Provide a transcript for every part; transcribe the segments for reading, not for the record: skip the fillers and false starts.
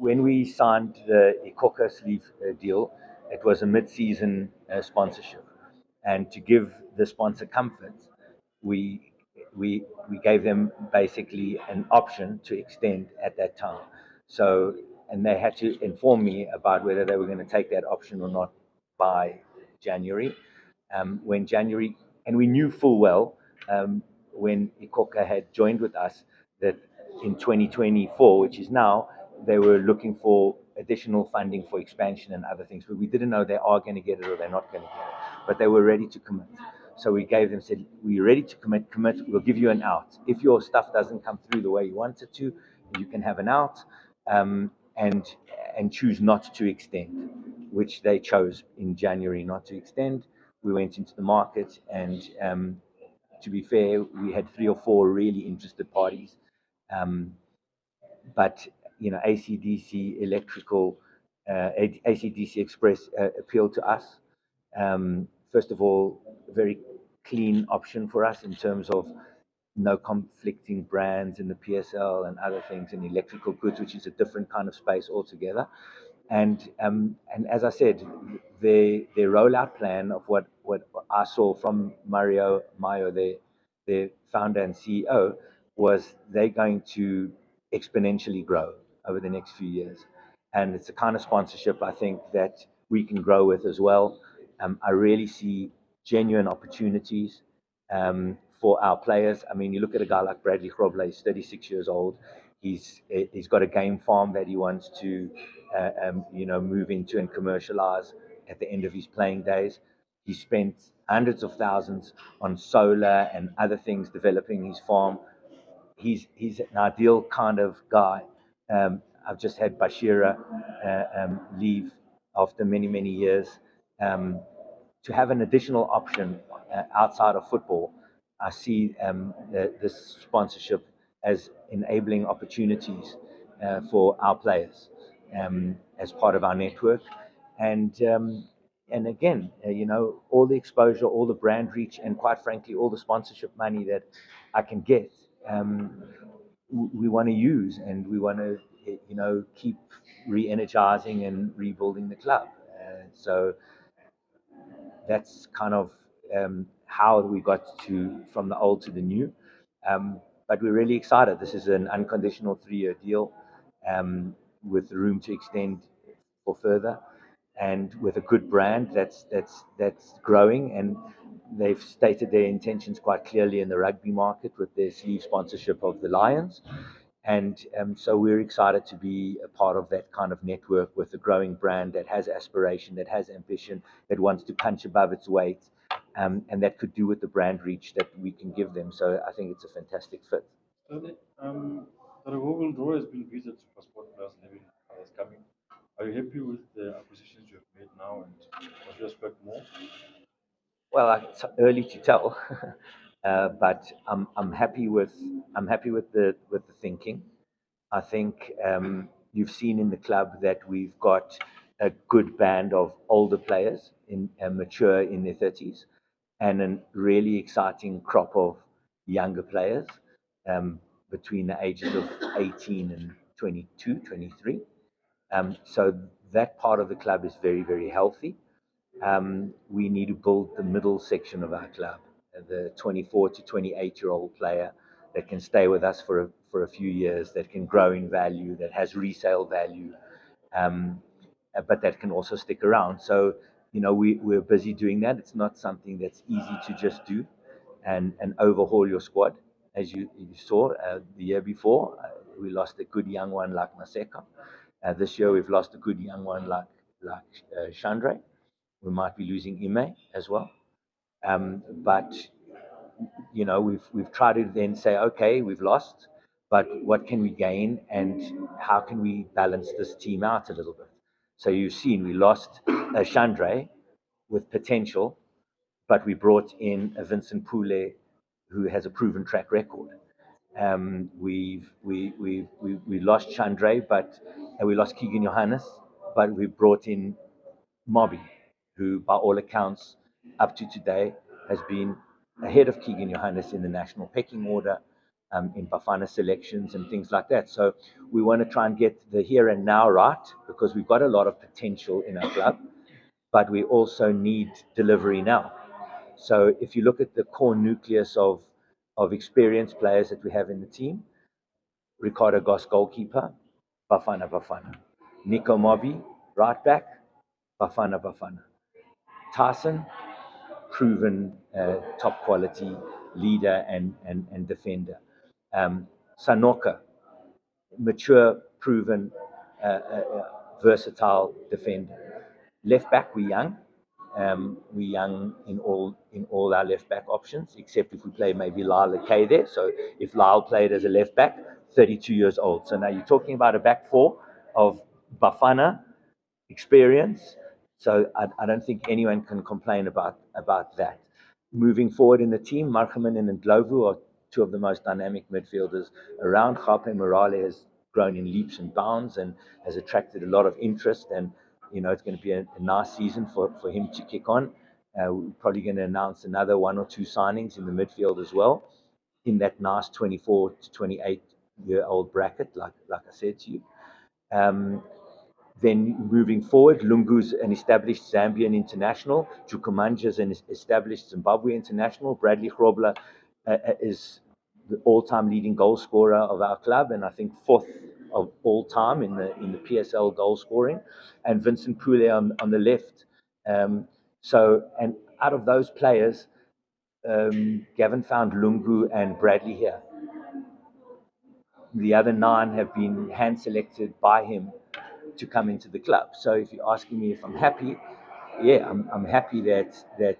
when we signed the Ikoka sleeve deal, it was a mid-season sponsorship, and to give the sponsor comfort, we we gave them basically an option to extend at that time. So, and they had to inform me about whether they were going to take that option or not by January. When January, and we knew full well when Ikoka had joined with us that in 2024, which is now, they were looking for additional funding for expansion and other things, but we didn't know they are going to get it or they're not going to get it. But they were ready to commit. So we gave them, said, we're ready to commit, we'll give you an out. If your stuff doesn't come through the way you want it to, you can have an out and choose not to extend, which they chose in January not to extend. We went into the market and to be fair, we had 3 or 4 really interested parties. But ACDC Electrical, ACDC Express appealed to us. First of all, a very clean option for us in terms of no conflicting brands in the PSL and other things in electrical goods, which is a different kind of space altogether. And as I said, their rollout plan of what I saw from Mario Mayo, their founder and CEO, was they're going to exponentially grow over the next few years. And it's the kind of sponsorship I think that we can grow with as well. I really see genuine opportunities for our players. I mean, you look at a guy like Bradley Grobler, he's 36 years old. He's got a game farm that he wants to move into and commercialize at the end of his playing days. He spent hundreds of thousands on solar and other things developing his farm. He's an ideal kind of guy. I've just had Bashira leave after many years. To have an additional option outside of football, I see this sponsorship as enabling opportunities for our players as part of our network. And again, all the exposure, all the brand reach, and quite frankly, all the sponsorship money that I can get, we want to use, and we want to, keep re-energizing and rebuilding the club. So that's kind of how we got from the old to the new. But we're really excited. This is an unconditional 3-year deal with room to extend for further, and with a good brand that's growing. And they've stated their intentions quite clearly in the rugby market with their sleeve sponsorship of the Lions. And so we're excited to be a part of that kind of network with a growing brand that has aspiration, that has ambition, that wants to punch above its weight, and that could do with the brand reach that we can give them. So I think it's a fantastic fit. So the Google Draw has been visited SuperSport Plus 11 others coming. Are you happy with the acquisitions you have made now, and what do you expect more? Well, it's early to tell, but I'm happy with the thinking. I think you've seen in the club that we've got a good band of older players mature in their 30s, and a really exciting crop of younger players between the ages of 18 and 22, 23. So that part of the club is very healthy. We need to build the middle section of our club, the 24 to 28-year-old player that can stay with us for a few years, that can grow in value, that has resale value, but that can also stick around. So, we're busy doing that. It's not something that's easy to just do and overhaul your squad. As you saw the year before, we lost a good young one like Maseka. This year we've lost a good young one like Chandre. We might be losing Ime as well. But we've tried to then say, okay, we've lost, but what can we gain, and how can we balance this team out a little bit? So you've seen we lost Chandre with potential, but we brought in a Vincent Pule who has a proven track record. We lost Chandre, but we lost Keegan Johannes, but we brought in Mobby, who, by all accounts, up to today, has been ahead of Keegan Johannes in the national pecking order. in Bafana selections and things like that. So we want to try and get the here and now right because we've got a lot of potential in our club, but we also need delivery now. So if you look at the core nucleus of experienced players that we have in the team, Ricardo Goss, goalkeeper, Bafana Bafana. Nico Mobi, right back, Bafana Bafana. Tyson, proven top quality leader and defender. Sanoka, mature, proven, versatile defender. Left back, we're young. We're young in all our left back options, except if we play maybe Lyle Kay there. So if Lyle played as a left back, 32 years old. So now you're talking about a back four of Bafana experience. So I don't think anyone can complain about that. Moving forward in the team, Markhaman and Ndlovu are two of the most dynamic midfielders around. Gape Morale has grown in leaps and bounds and has attracted a lot of interest. And, it's going to be a nice season for him to kick on. We're probably going to announce another one or two signings in the midfield as well, in that nice 24 to 28-year-old bracket, like I said to you. Then moving forward, Lungu's an established Zambian international. Jukumanja is an established Zimbabwe international. Bradley Grobler is the all-time leading goal scorer of our club, and I think fourth of all time in the PSL goal scoring. And Vincent Pule on the left. And out of those players, Gavin found Lungu and Bradley here. The other 9 have been hand selected by him to come into the club. So if you're asking me if I'm happy, yeah, I'm happy that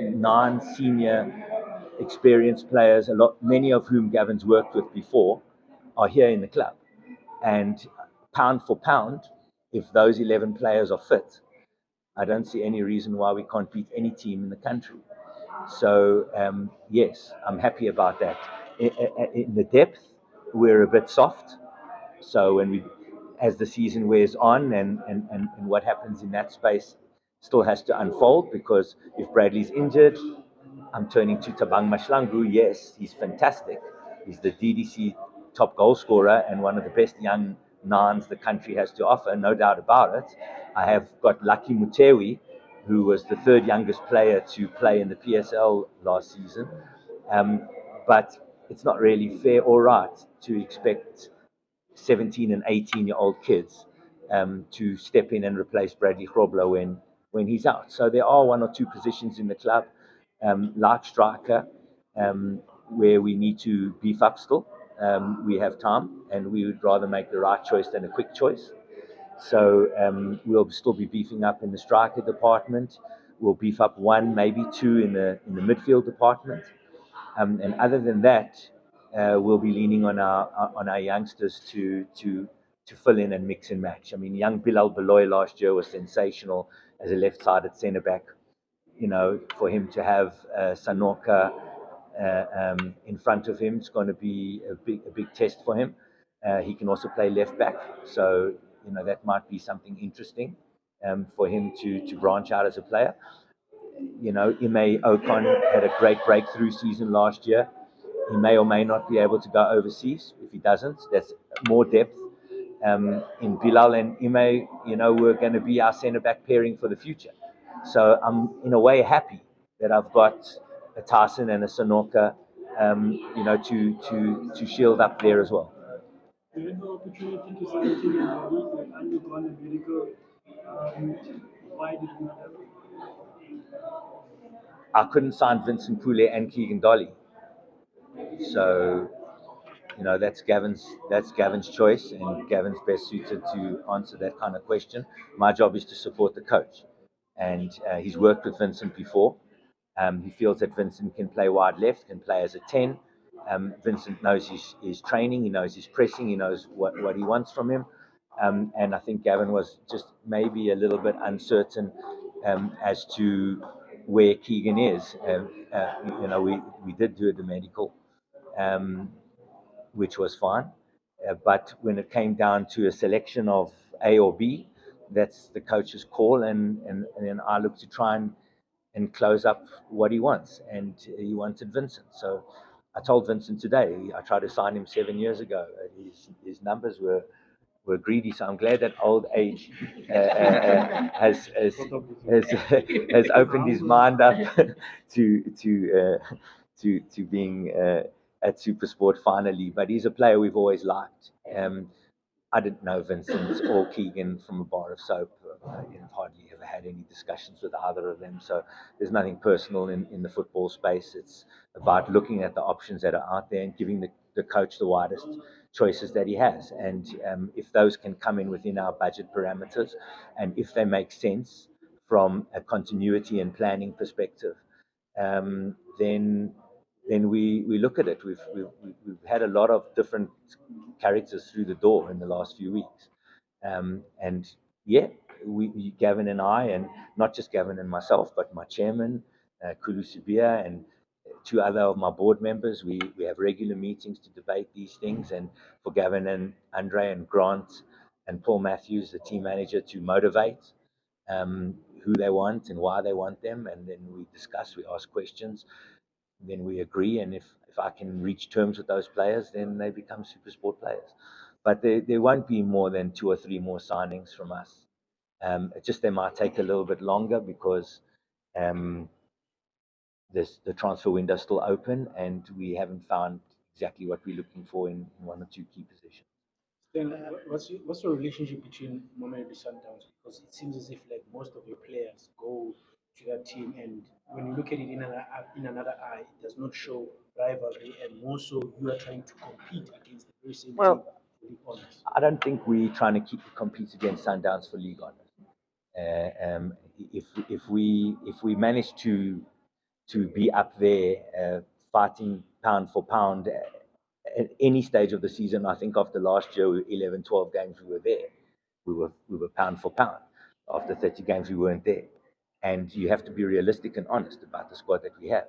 9 senior experienced players, many of whom Gavin's worked with before, are here in the club. And pound for pound, if those 11 players are fit, I don't see any reason why we can't beat any team in the country. So yes, I'm happy about that. In the depth, we're a bit soft. So as the season wears on and what happens in that space still has to unfold, because if Bradley's injured, I'm turning to Tabang Mashlangu. Yes, he's fantastic. He's the DDC top goal scorer and one of the best young nines the country has to offer, no doubt about it. I have got Lucky Mutewi, who was the third youngest player to play in the PSL last season. But it's not really fair or right to expect 17 and 18-year-old kids to step in and replace Bradley Grobler when he's out. So there are one or two positions in the club, like striker, where we need to beef up still. We have time, and we would rather make the right choice than a quick choice. So we'll still be beefing up in the striker department. We'll beef up 1, maybe 2 in the midfield department. And other than that, we'll be leaning on our youngsters to fill in and mix and match. I mean, young Bilal Beloy last year was sensational as a left-sided centre back. For him to have Sanoka in front of him, it's going to be a big test for him. He can also play left back, so that might be something interesting for him to branch out as a player. Ime Ocon had a great breakthrough season last year. He may or may not be able to go overseas. If he doesn't, that's more depth. In Bilal and Ime, we're going to be our centre back pairing for the future. So I'm in a way happy that I've got a Tyson and a Sanoka, to shield up there as well. You had the opportunity to sign Keegan Dolly, you had undergone a medical. Why did you not happen? I couldn't sign Vincent Pule and Keegan Dolly. So that's Gavin's choice, and Gavin's best suited to answer that kind of question. My job is to support the coach, and he's worked with Vincent before. He feels that Vincent can play wide left, can play as a 10. Vincent knows his training, he knows his pressing, he knows what he wants from him. And I think Gavin was just maybe a little bit uncertain as to where Keegan is. We did do the medical, um, which was fine. But when it came down to a selection of A or B, that's the coach's call, and then I look to try and close up what he wants, and he wanted Vincent. So I told Vincent today, I tried to sign him 7 years ago. His numbers were greedy, so I'm glad that old age has, has, Caught up with you. has, has opened his mind up to being at SuperSport finally. But he's a player we've always liked. I didn't know Vincent or Keegan from a bar of soap. I've hardly ever had any discussions with either of them. So there's nothing personal in the football space. It's about looking at the options that are out there and giving the coach the widest choices that he has. And if those can come in within our budget parameters, and if they make sense from a continuity and planning perspective, then we look at it. We've had a lot of different characters through the door in the last few weeks, and yeah, Gavin and I, and not just Gavin and myself, but my chairman, Kulu Sibia, and two other of my board members, we have regular meetings to debate these things, and for Gavin and Andre and Grant and Paul Matthews, the team manager, to motivate who they want and why they want them, and then we discuss, we ask questions, then we agree, and if I can reach terms with those players, then they become SuperSport players. But there won't be more than two or three more signings from us. It's just they might take a little bit longer because um, the transfer window is still open, and we haven't found exactly what we're looking for in one or two key positions. Then, what's your relationship between Mamelodi Sundowns? Because it seems as if like most of your players go to that team, and when you look at it in another eye, it does not show rivalry, and more so you are trying to compete against the very same team. Well, To be honest, I don't think we're trying to compete against Sundowns for league honors. If we manage to be up there fighting pound for pound at any stage of the season. I think after last year, 11, 12 games, we were there. We were pound for pound. After 30 games, we weren't there. And you have to be realistic and honest about the squad that we have.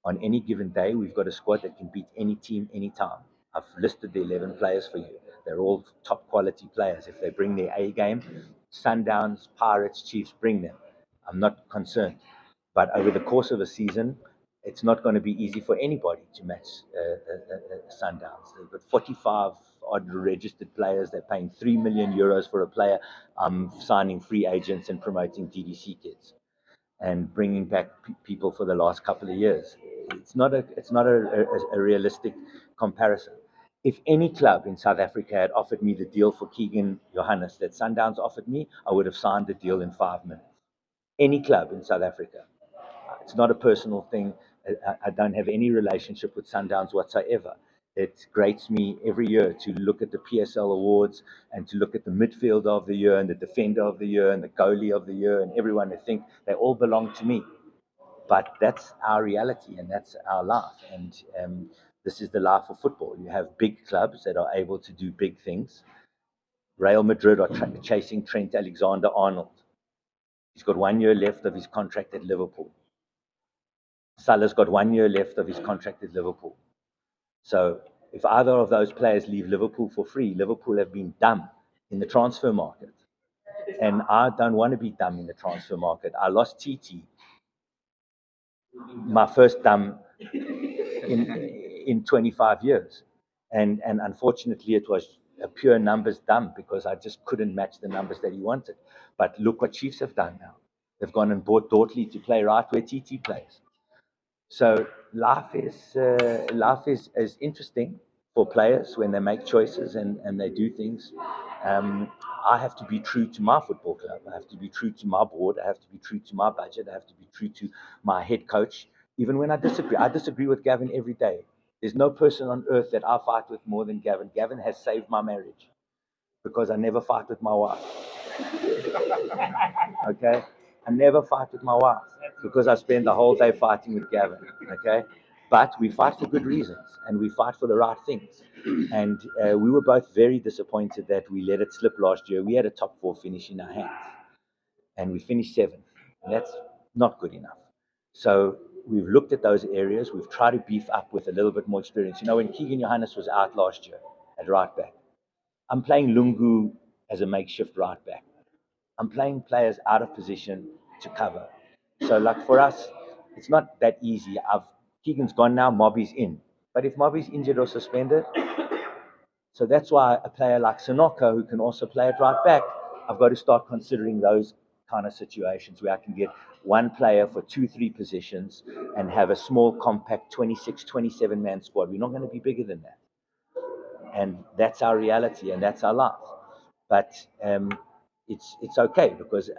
On any given day, we've got a squad that can beat any team anytime. I've listed the 11 players for you. They're all top quality players. If they bring their A game, Sundowns, Pirates, Chiefs, bring them. I'm not concerned. But over the course of a season, it's not going to be easy for anybody to match Sundowns. They've got 45 odd registered players. They're paying €3 million for a player. I'm signing free agents and promoting DDC kids and bringing back people for the last couple of years. It's not a realistic comparison. If any club in South Africa had offered me the deal for Keegan Johannes that Sundowns offered me, I would have signed the deal in 5 minutes. Any club in South Africa. It's not a personal thing. I don't have any relationship with Sundowns whatsoever. It grates me every year to look at the PSL awards and to look at the midfielder of the year and the defender of the year and the goalie of the year and everyone and think they all belong to me. But that's our reality and that's our life. And this is the life of football. You have big clubs that are able to do big things. Real Madrid are chasing Trent Alexander-Arnold. He's got 1 year left of his contract at Liverpool. Salah's got 1 year left of his contract at Liverpool. So if either of those players leave Liverpool for free, Liverpool have been dumb in the transfer market. And I don't want to be dumb in the transfer market. I lost TT, my first dumb in 25 years. And unfortunately, it was a pure numbers dump because I just couldn't match the numbers that he wanted. But look what Chiefs have done now. They've gone and bought Dortley to play right where TT plays. So life is interesting for players when they make choices and they do things. I have to be true to my football club. I have to be true to my board. I have to be true to my budget. I have to be true to my head coach. Even when I disagree with Gavin every day. There's no person on earth that I fight with more than Gavin. Gavin has saved my marriage because I never fight with my wife. Okay? I never fight with my wife because I spend the whole day fighting with Gavin. Okay? But we fight for good reasons and we fight for the right things. And we were both very disappointed that we let it slip last year. We had a top four finish in our hands and we finished seventh. And that's not good enough. So we've looked at those areas. We've tried to beef up with a little bit more experience. You know, when Keegan Johannes was out last year at right back, I'm playing Lungu as a makeshift right back. I'm playing players out of position to cover. So, like for us, it's not that easy. Keegan's gone now, Mobby's in. But if Moby's injured or suspended, so that's why a player like Sinoko, who can also play at right back, I've got to start considering those kind of situations where I can get one player for 2, 3 positions and have a small, compact 26, 27 man squad. We're not going to be bigger than that. And that's our reality and that's our life. But it's okay because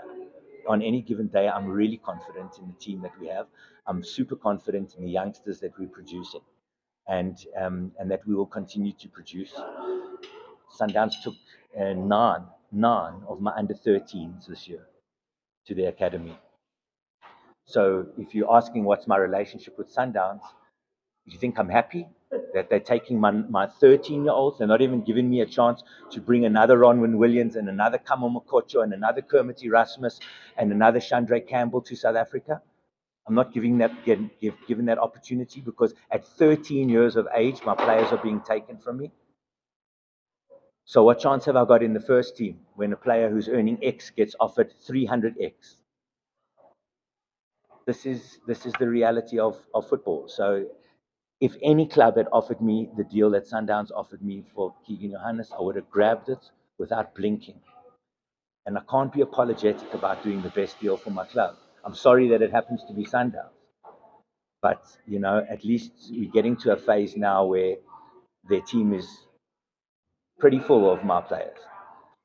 on any given day, I'm really confident in the team that we have. I'm super confident in the youngsters that we're producing, and that we will continue to produce. Sundowns took nine of my under 13s this year to the academy. So if you're asking what's my relationship with Sundowns, do you think I'm happy that they're taking my 13-year-olds? They're not even giving me a chance to bring another Ronwin Williams and another Kamo Makocho and another Kermit Erasmus and another Chandra Campbell to South Africa. I'm not given that opportunity because at 13 years of age, my players are being taken from me. So what chance have I got in the first team when a player who's earning X gets offered 300X? This is the reality of football. So if any club had offered me the deal that Sundowns offered me for Keegan Johannes, I would have grabbed it without blinking. And I can't be apologetic about doing the best deal for my club. I'm sorry that it happens to be Sundowns. But, at least we're getting to a phase now where their team is pretty full of my players.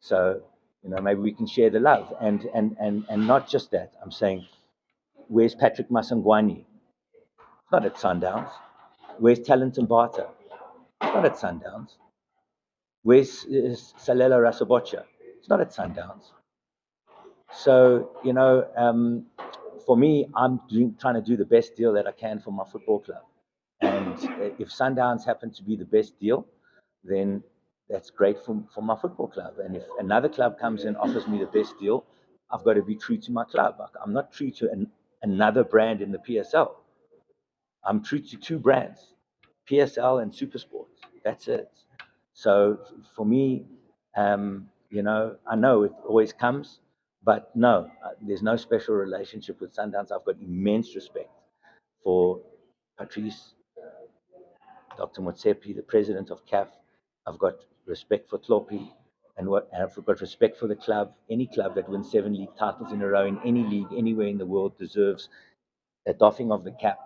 So, maybe we can share the love. And not just that. I'm saying, where's Patrick Masangwani? Not at Sundowns. Where's Talent Mbata? Not at Sundowns. Where's Salela Rasabocha? It's not at Sundowns. So, for me, I'm trying to do the best deal that I can for my football club. And if Sundowns happen to be the best deal, then that's great for my football club. And if another club comes and offers me the best deal, I've got to be true to my club. I'm not true to another brand in the PSL. I'm true to 2 brands, PSL and SuperSport. That's it. So for me, I know it always comes, but no, there's no special relationship with Sundowns. I've got immense respect for Patrice, Dr. Motsepi, the president of CAF. I've got respect for Tlopi, and I've got respect for the club. Any club that wins 7 league titles in a row in any league anywhere in the world deserves a doffing of the cap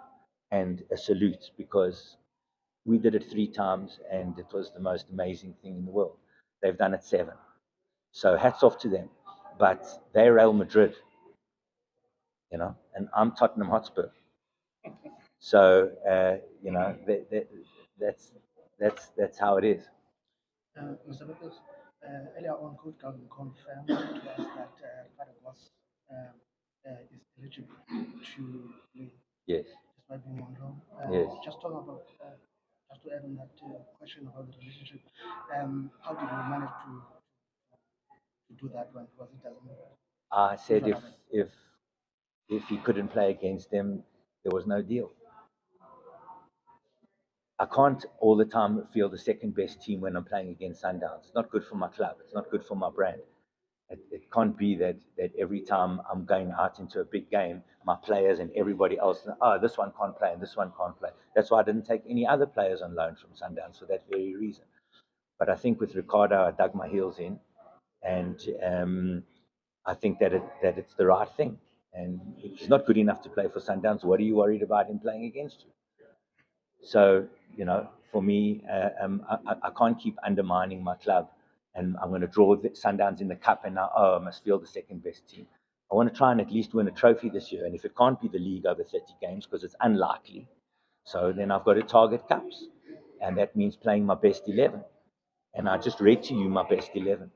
and a salute because we did it 3 times and it was the most amazing thing in the world. They've done it 7. So hats off to them. But they're Real Madrid, and I'm Tottenham Hotspur. So, that's how it is. Mr. Lopez, earlier on, Coach Calvin confirmed to us that Paraguas is eligible to play Yes, despite being on loan. yes. Just talk about, just to add on that question about the relationship, how did you manage to do that one? Because it doesn't I said usually if happen. if if he couldn't play against them, there was no deal. I can't all the time feel the second best team when I'm playing against Sundowns. It's not good for my club. It's not good for my brand. It can't be that every time I'm going out into a big game, my players and everybody else, this one can't play and this one can't play. That's why I didn't take any other players on loan from Sundowns for that very reason. But I think with Ricardo, I dug my heels in, and I think that it's the right thing. And if he's not good enough to play for Sundowns, what are you worried about him playing against you? So, for me, I can't keep undermining my club. And I'm going to draw the Sundowns in the cup, and now, I must feel the second best team. I want to try and at least win a trophy this year. And if it can't be the league over 30 games, because it's unlikely, so then I've got to target cups. And that means playing my best 11. And I just read to you my best 11.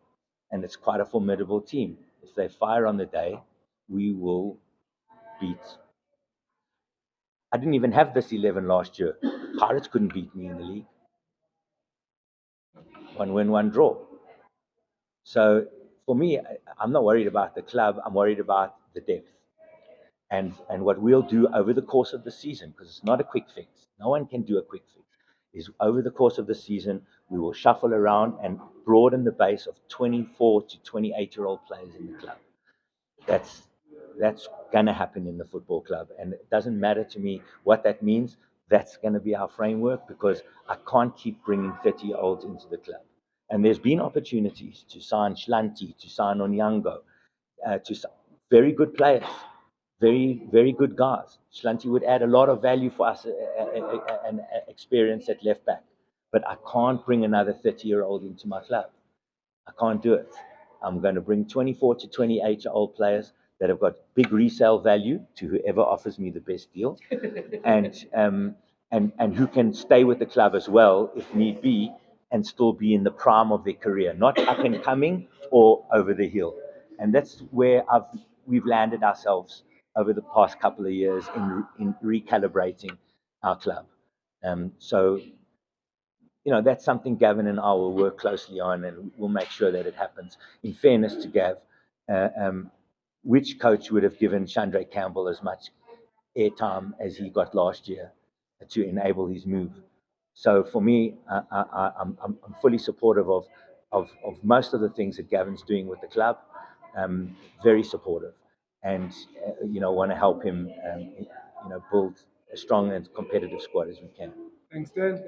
And it's quite a formidable team. If they fire on the day, we will beat. I didn't even have this 11 last year. Pirates couldn't beat me in the league. 1 win, 1 draw. So for me, I'm not worried about the club. I'm worried about the depth. And what we'll do over the course of the season, because it's not a quick fix. No one can do a quick fix. Is over the course of the season, we will shuffle around and broaden the base of 24 to 28-year-old players in the club. That's going to happen in the football club, and it doesn't matter to me what that means. That's going to be our framework because I can't keep bringing 30-year-olds into the club. And there's been opportunities to sign Shlanti, to sign Onyango, very good players, very good guys. Shlanti would add a lot of value for us and experience at left back. But I can't bring another 30-year-old into my club. I can't do it. I'm going to bring 24 to 28-year-old players that have got big resale value to whoever offers me the best deal, and who can stay with the club as well if need be, and still be in the prime of their career, not up and coming or over the hill. And that's where we've landed ourselves over the past couple of years in recalibrating our club. So that's something Gavin and I will work closely on, and we'll make sure that it happens. In fairness to Gav, uh, um, which coach would have given Chandra Campbell as much airtime as he got last year to enable his move? So for me, I'm fully supportive of most of the things that Gavin's doing with the club. Very supportive, and want to help him, build a strong and competitive squad as we can. Thanks, Dan.